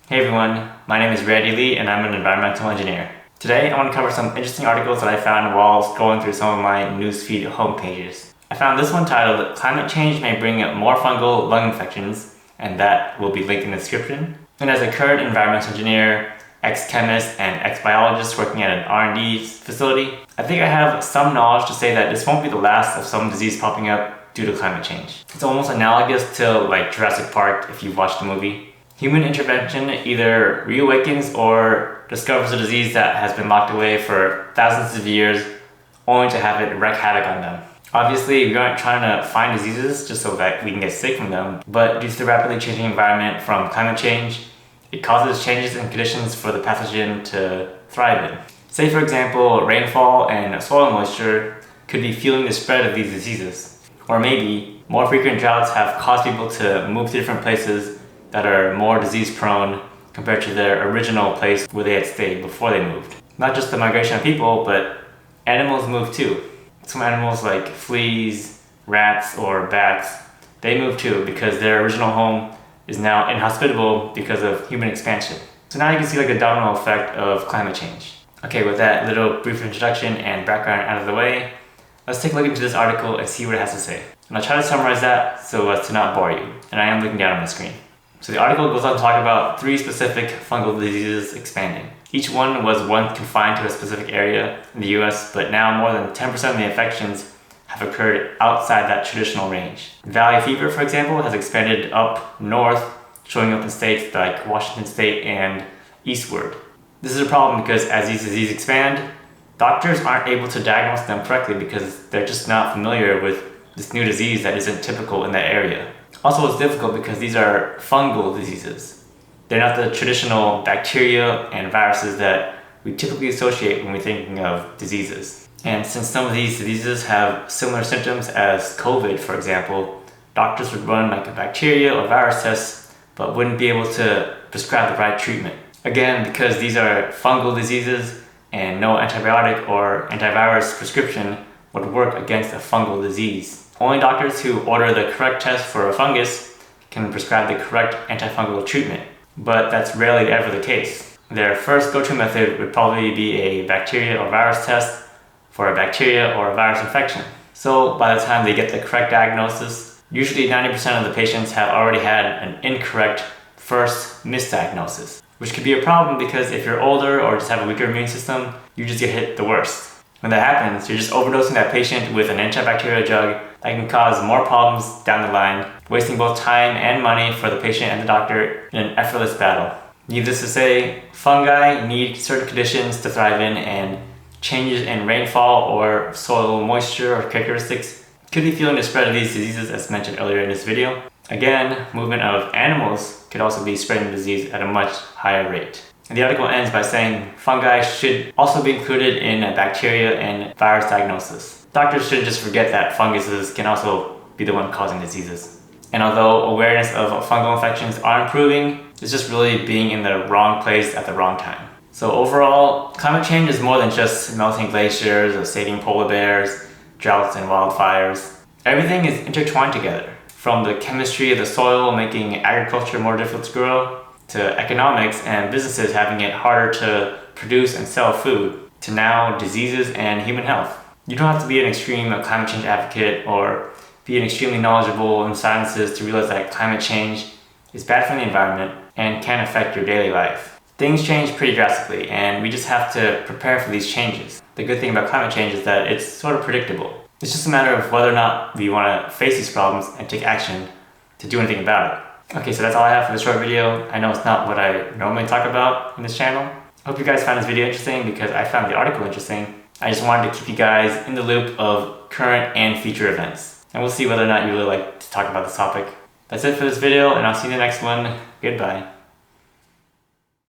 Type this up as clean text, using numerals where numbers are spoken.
Hey everyone, my name is Randy Lee and I'm an environmental engineer. Today I want to cover some interesting articles that I found while scrolling through some of my newsfeed homepages. I found this one titled, "Climate Change May Bring More Fungal Lung Infections," and that will be linked in the description. And as a current environmental engineer, ex-chemist, and ex-biologist working at an R&D facility, I think I have some knowledge to say that this won't be the last of some disease popping up due to climate change. It's almost analogous to like Jurassic Park if you've watched the movie. Human intervention either reawakens or discovers a disease that has been locked away for thousands of years, only to have it wreak havoc on them. Obviously, we aren't trying to find diseases just so that we can get sick from them, but due to the rapidly changing environment from climate change, it causes changes in conditions for the pathogen to thrive in. Say for example, rainfall and soil moisture could be fueling the spread of these diseases. Or maybe more frequent droughts have caused people to move to different places that are more disease prone compared to their original place where they had stayed before they moved. Not just the migration of people, but animals move too. Some animals like fleas, rats, or bats, they move too because their original home is now inhospitable because of human expansion. So now you can see like a domino effect of climate change. Okay, with that little brief introduction and background out of the way, let's take a look into this article and see what it has to say. And I'll try to summarize that so as to not bore you. And I am looking down on my screen. So the article goes on to talk about 3 specific fungal diseases expanding. Each one was once confined to a specific area in the US, but now more than 10% of the infections have occurred outside that traditional range. Valley fever, for example, has expanded up north, showing up in states like Washington State and eastward. This is a problem because as these diseases expand, doctors aren't able to diagnose them correctly because they're just not familiar with this new disease that isn't typical in that area. Also, it's difficult because these are fungal diseases. They're not the traditional bacteria and viruses that we typically associate when we're thinking of diseases. And since some of these diseases have similar symptoms as COVID, for example, doctors would run like a bacteria or virus test, but wouldn't be able to prescribe the right treatment. Again, because these are fungal diseases and no antibiotic or antivirus prescription would work against a fungal disease. Only doctors who order the correct test for a fungus can prescribe the correct antifungal treatment, but that's rarely ever the case. Their first go-to method would probably be a bacteria or virus test for a bacteria or a virus infection. So by the time they get the correct diagnosis, usually 90% of the patients have already had an incorrect first misdiagnosis, which could be a problem because if you're older or just have a weaker immune system, you just get hit the worst. When that happens, you're just overdosing that patient with an antibacterial drug that can cause more problems down the line, wasting both time and money for the patient and the doctor in an effortless battle. Needless to say, fungi need certain conditions to thrive in, and changes in rainfall or soil moisture or characteristics could be fueling the spread of these diseases as mentioned earlier in this video. Again, movement of animals could also be spreading the disease at a much higher rate. And the article ends by saying fungi should also be included in a bacteria and virus diagnosis. Doctors shouldn't just forget that funguses can also be the one causing diseases. And although awareness of fungal infections are improving, it's just really being in the wrong place at the wrong time. So overall, climate change is more than just melting glaciers or saving polar bears, droughts and wildfires. Everything is intertwined together. From the chemistry of the soil making agriculture more difficult to grow, to economics and businesses having it harder to produce and sell food, to now diseases and human health. You don't have to be an extreme climate change advocate or be extremely knowledgeable in sciences to realize that climate change is bad for the environment and can affect your daily life. Things change pretty drastically and we just have to prepare for these changes. The good thing about climate change is that it's sort of predictable. It's just a matter of whether or not we want to face these problems and take action to do anything about it. Okay, so that's all I have for this short video. I know it's not what I normally talk about in this channel. I hope you guys found this video interesting because I found the article interesting. I just wanted to keep you guys in the loop of current and future events. And we'll see whether or not you really like to talk about this topic. That's it for this video, and I'll see you in the next one. Goodbye.